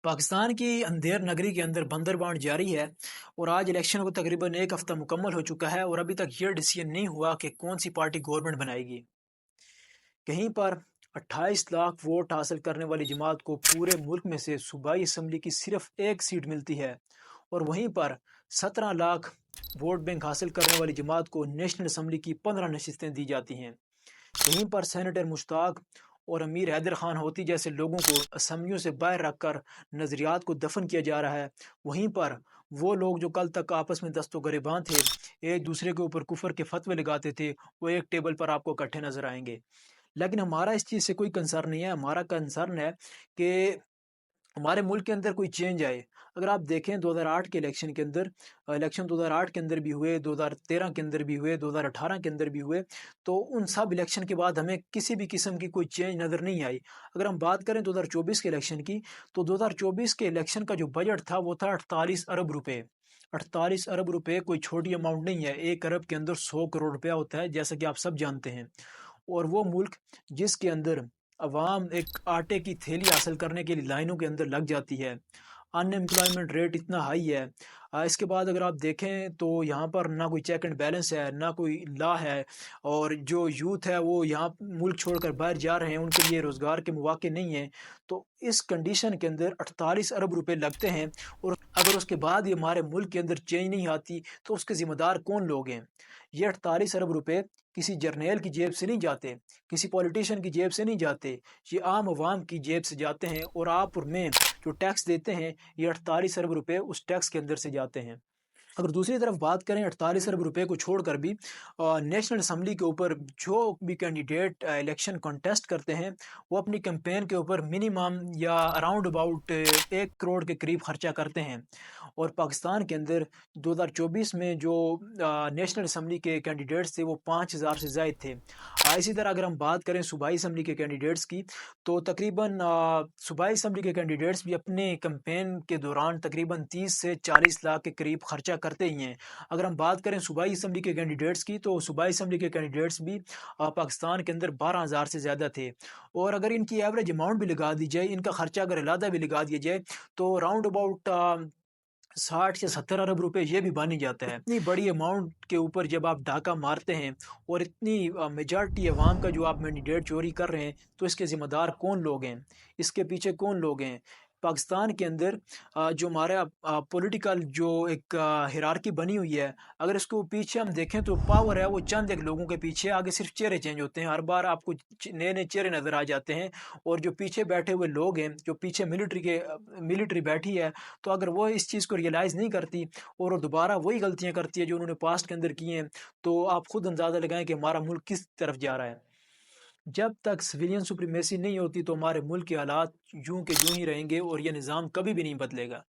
पाकिस्तान की अंधेर नगरी के अंदर बंदरबांट जारी है और आज इलेक्शन को तकरीबन एक हफ्ता मुकम्मल हो चुका है और अभी तक ये डिसीजन नहीं हुआ कि कौन सी पार्टी गवर्नमेंट बनाएगी। कहीं पर 28 लाख वोट हासिल करने वाली जमात को पूरे मुल्क में से सूबाई असम्बली की सिर्फ एक सीट मिलती है और वहीं पर 17 लाख वोट बैंक हासिल करने वाली जमात को नेशनल असम्बली की 15 नशस्तें दी जाती हैं। कहीं पर सेनेटर मुश्ताक और अमीर हैदर खान होती जैसे लोगों को असम्बलियों से बाहर रखकर नज़रियात को दफन किया जा रहा है। वहीं पर वो लोग जो कल तक आपस में दस्तों गिरबान थे, एक दूसरे के ऊपर कुफर के फतवे लगाते थे, वो एक टेबल पर आपको इकट्ठे नजर आएंगे। लेकिन हमारा इस चीज़ से कोई कंसर्न नहीं है। हमारा कंसर्न है कि हमारे मुल्क के अंदर कोई चेंज आए। अगर आप देखें 2008 के इलेक्शन के अंदर, इलेक्शन 2008 के अंदर भी हुए, 2013 के अंदर भी हुए, 2018 के अंदर भी हुए, तो उन सब इलेक्शन के बाद हमें किसी भी किस्म की कोई चेंज नज़र नहीं आई। अगर हम बात करें 2024 के इलेक्शन की, तो 2024 के इलेक्शन का जो बजट था वो था 48 अरब रुपए। 48 अरब रुपए कोई छोटी अमाउंट नहीं है। 1 अरब के अंदर 100 करोड़ रुपया होता है, जैसा कि आप सब जानते हैं। और वो मुल्क जिसके अंदर अवाम एक आटे की थैली हासिल करने के लिए लाइनों के अंदर लग जाती है, अनएम्प्लॉयमेंट रेट इतना हाई है। इसके बाद अगर आप देखें तो यहाँ पर ना कोई चेक एंड बैलेंस है, ना कोई लॉ है, और जो यूथ है वो यहाँ मुल्क छोड़कर बाहर जा रहे हैं, उनके लिए रोज़गार के मौके नहीं हैं। तो इस कंडीशन के अंदर 48 अरब रुपए लगते हैं और अगर उसके बाद ही हमारे मुल्क के अंदर चेंज नहीं आती तो उसके ज़िम्मेदार कौन लोग हैं? ये 48 अरब रुपए किसी जर्नैल की जेब से नहीं जाते, किसी पॉलिटिशियन की जेब से नहीं जाते, ये आम आवाम की जेब से जाते हैं और आप और मैं जो टैक्स देते हैं, ये 48 अरब रुपए उस टैक्स के अंदर से जाते हैं। अगर दूसरी तरफ बात करें 48 अरब रुपए को छोड़कर भी नेशनल असम्बली के ऊपर जो भी कैंडिडेट इलेक्शन कॉन्टेस्ट करते हैं, वो अपनी कैंपेन के ऊपर मिनिमम या अराउंड अबाउट 1 करोड़ के करीब खर्चा करते हैं। और पाकिस्तान के अंदर 2024 में जो नेशनल असम्बली के कैंडिडेट्स थे वो 5000 से ज़ायद थे। इसी तरह अगर हम बात करें सूबाई असम्बली के कैंडिडेट्स की, तो तकरीबन सूबाई असम्बली के कैंडिडेट्स भी अपने कैंपेन के दौरान तकरीबन 30 से 40 लाख के करीब खर्चा करते ही हैं। अगर हम बात करें सूबाई असम्बली के कैंडिडेट्स की, तो सूबाई असम्बली के कैंडिडेट्स भी पाकिस्तान के अंदर 12,000 से ज़्यादा थे। और अगर इनकी एवरेज अमाउंट भी लगा दी जाए, इनका खर्चा अगर अलहदा भी लगा दिया जाए, तो राउंड अबाउट 60 से 70 अरब रुपए ये भी बन ही जाता है। इतनी बड़ी अमाउंट के ऊपर जब आप डाका मारते हैं और इतनी मेजॉरिटी अवाम का जो आप मैंडेट चोरी कर रहे हैं, तो इसके ज़िम्मेदार कौन लोग हैं? इसके पीछे कौन लोग हैं? पाकिस्तान के अंदर जो हमारा पॉलिटिकल जो एक हायरार्की बनी हुई है, अगर इसको पीछे हम देखें तो पावर है वो चंद एक लोगों के पीछे, आगे सिर्फ चेहरे चेंज होते हैं। हर बार आपको नए-नए चेहरे नज़र आ जाते हैं और जो पीछे बैठे हुए लोग हैं, जो पीछे मिलिट्री बैठी है, तो अगर वो इस चीज़ को रियलाइज़ नहीं करती और वो दोबारा वही गलतियाँ करती है जो उन्होंने पास्ट के अंदर की हैं, तो आप खुद अंदाज़ा लगाएँ कि हमारा मुल्क किस तरफ जा रहा है। जब तक सिविलियन सुप्रीमेसी नहीं होती तो हमारे मुल्क के हालात यूं के यूं ही रहेंगे और ये निज़ाम कभी भी नहीं बदलेगा।